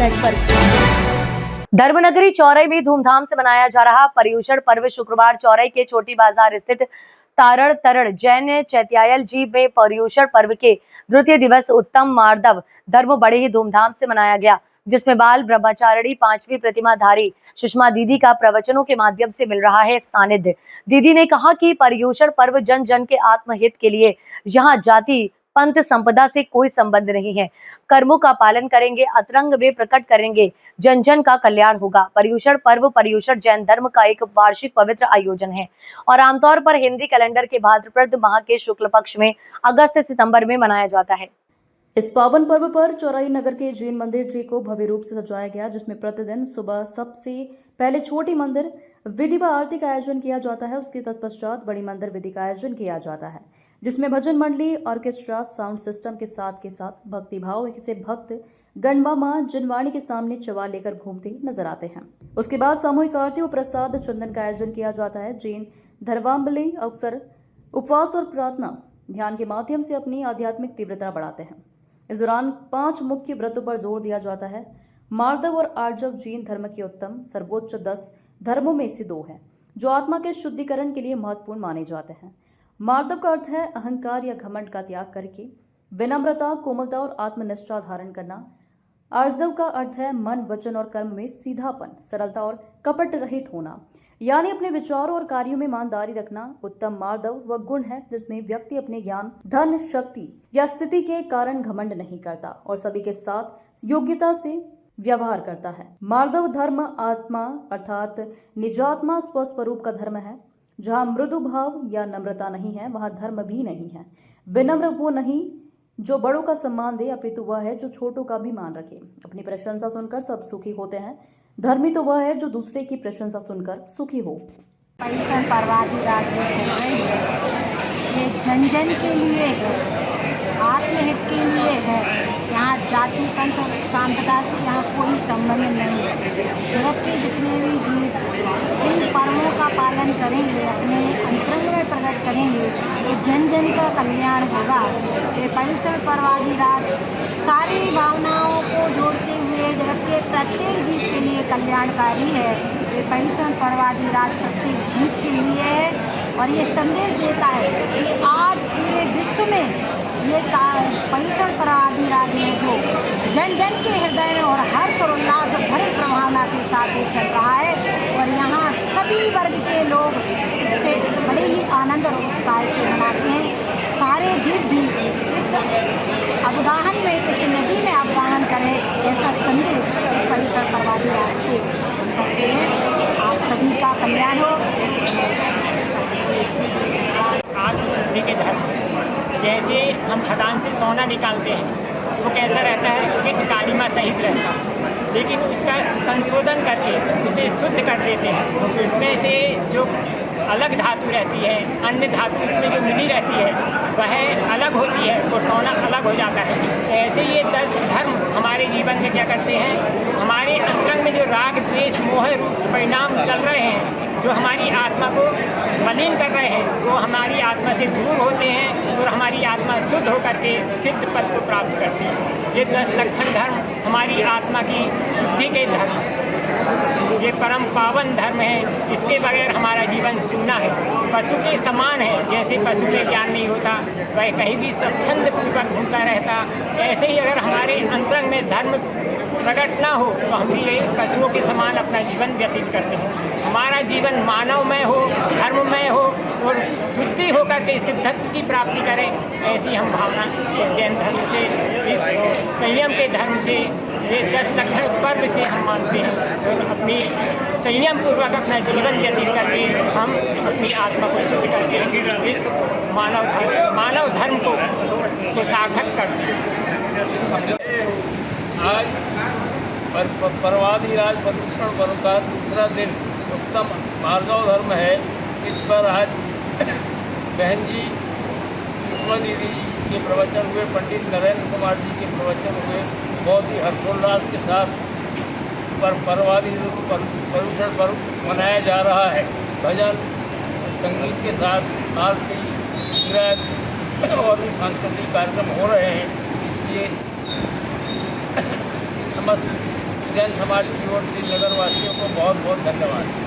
Network. धर्मनगरी Chaurai में धूमधाम से मनाया जा रहा पर्युषण पर्व शुक्रवार चौरई के छोटी बाजार स्थित तारण तरड़ जैन चैत्यायल जी में पर्युषण पर्व के द्वितीय दिवस उत्तम मार्दव धर्म बड़े ही धूमधाम से मनाया गया, जिसमें बाल ब्रह्मचारिणी 5वीं प्रतिमाधारी सुषमा दीदी का प्रवचनों के माध्यम से मिल रहा है सानिध्य। दीदी ने कहा कि पर्युषण पर्व जन जन के आत्महित के लिए, यहाँ जाति पंथ संपदा से कोई संबंध नहीं है। कर्मों का पालन करेंगे, अतरंग में प्रकट करेंगे, जन जन का कल्याण होगा। पर्युषण पर्व पर्युषण जैन धर्म का एक वार्षिक पवित्र आयोजन है और आमतौर पर हिंदी कैलेंडर के भाद्रपद माह के शुक्ल पक्ष में अगस्त सितंबर में मनाया जाता है। इस पावन पर्व पर चौरई नगर के जैन मंदिर जी को भव्य रूप से सजाया गया, जिसमें प्रतिदिन सुबह सबसे पहले छोटी मंदिर विधि व आरती का आयोजन किया जाता है। उसके तत्पश्चात बड़ी मंदिर विधि का आयोजन किया जाता है, जिसमें भजन मंडली, ऑर्केस्ट्रा, साउंड सिस्टम के साथ भक्ति भाव से भक्त गणमा मां जनवाणी के सामने चवा लेकर घूमते नजर आते हैं। उसके बाद सामूहिक आरती और प्रसाद चंदन का आयोजन किया जाता है। जैन धर्मावलंबी अक्सर उपवास और प्रार्थना ध्यान के माध्यम से अपनी आध्यात्मिक तीव्रता बढ़ाते हैं। इस दौरान 5 मुख्य व्रतों पर जोर दिया जाता है। मार्दव और आर्जव जैन धर्म के उत्तम सर्वोच्च 10 धर्मों में से 2 हैं, जो आत्मा के शुद्धिकरण के लिए महत्वपूर्ण माने जाते हैं। मार्दव का अर्थ है अहंकार या घमंड का त्याग करके विनम्रता, कोमलता और आत्मनिष्ठा धारण करना। आर्जव का अर्थ है मन, वचन और कर्म में सीधापन, सरलता और कपट रहित होना, यानी अपने विचारों और कार्यों में ईमानदारी रखना। उत्तम मार्दव वह गुण है जिसमें व्यक्ति अपने ज्ञान, धन, शक्ति या स्थिति के कारण घमंड नहीं करता और सभी के साथ योग्यता से व्यवहार करता है। मार्दव धर्म आत्मा अर्थात निजात्मा स्वस्वरूप का धर्म है। जहाँ मृदु भाव या नम्रता नहीं है, वहाँ धर्म भी नहीं है। विनम्र वो नहीं जो बड़ों का सम्मान दे, अपितु वह है जो छोटों का भी मान रखे। अपनी प्रशंसा सुनकर सब सुखी होते हैं। धर्मी तो वह है जो दूसरे की प्रशंसा सुनकर सुखी हो। पर्युषण पर्वादि राज्य चल रही है, ये जन जन के लिए है, आत्महित के लिए है। यहाँ जाति पंथ और संप्रदा से यहाँ कोई संबंध नहीं है। जगत के जितने भी जीव इन पर्वों का पालन करेंगे, अपने अंतरंग में प्रकट करेंगे, तो जन जन का कल्याण होगा। ये पर्युषण पर्वादि राज सारी भावनाओं को जोड़ते हुए जगत के प्रत्येक जीव के लिए कल्याणकारी है। ये पर्युषण पर्वादि राज प्रत्येक जीव के लिए है और ये संदेश देता है कि आज पूरे विश्व में ये पर्युषण पर्वादि राज है जो जन जन के हृदय में और हर्ष और उल्लास और धर्म प्रभावना के साथ ये चल रहा है और यहाँ सभी वर्ग के लोग इसे बड़े ही आनंद और उत्साह से मनाते हैं। सारे जीव भी इस अवगाहन में, इस नदी में अवगाहन करें, ऐसा संदेश इस पर्युषण पर्वादि राज से करते हैं। आप सभी का कल्याण हो। आत्मशुद्धि के धर्म, जैसे हम खदान से सोना निकालते हैं वो कैसा रहता है, किट कालिमा सहित रहता है, लेकिन उसका संशोधन करके उसे शुद्ध कर देते हैं। उसमें से जो अलग धातु रहती है, अन्य धातु उसमें जो मिली रहती है वह अलग होती है और सोना अलग हो जाता है। ऐसे ये 10 धर्म हमारे जीवन में क्या करते हैं, हमारे अंतरंग में जो राग द्वेष मोह रूप परिणाम चल रहे हैं, जो हमारी आत्मा को मलिन कर रहे हैं, वो हमारी आत्मा से दूर होते हैं और हमारी आत्मा शुद्ध होकर के सिद्ध पद को प्राप्त करती है। ये 10 लक्षण धर्म हमारी आत्मा की शुद्धि के धर्म, ये परम पावन धर्म है। इसके बगैर हमारा जीवन सूना है, पशु के समान है। जैसे पशु में ज्ञान नहीं होता, वह कहीं भी स्वच्छंद पूर्वक घूमता रहता, ऐसे ही अगर हमारे अंतरंग में धर्म प्रकट ना हो तो हम भी यही पशुओं के समान अपना जीवन व्यतीत करते हैं। हमारा जीवन मानवमय हो, धर्ममय हो और शुद्धि होकर के सिद्धत्व की प्राप्ति करें, ऐसी हम भावना इस जैन धर्म से, इस संयम के धर्म से, ये 10 लक्षण पर्व से हम मानते हैं और अपनी संयम पूर्वक अपना जीवन व्यतीत करके हम अपनी आत्मा को शुद्ध करके इस मानव धर्म को सार्थक करते हैं। आज पर्वादि राज पर्युषण पर्व का दूसरा दिन उत्तम मार्दव धर्म है। इस पर आज बहन जी सुषमा दीदी के प्रवचन हुए, पंडित नरेंद्र कुमार जी के प्रवचन हुए। बहुत ही हर्षोल्लास के साथ पर्वादि पर्युषण पर्व मनाया जा रहा है। भजन संगीत के साथ आरती, नृत्य और भी सांस्कृतिक कार्यक्रम हो रहे हैं। इसलिए समस्त जैन समाज की ओर से नगरवासियों को बहुत बहुत धन्यवाद।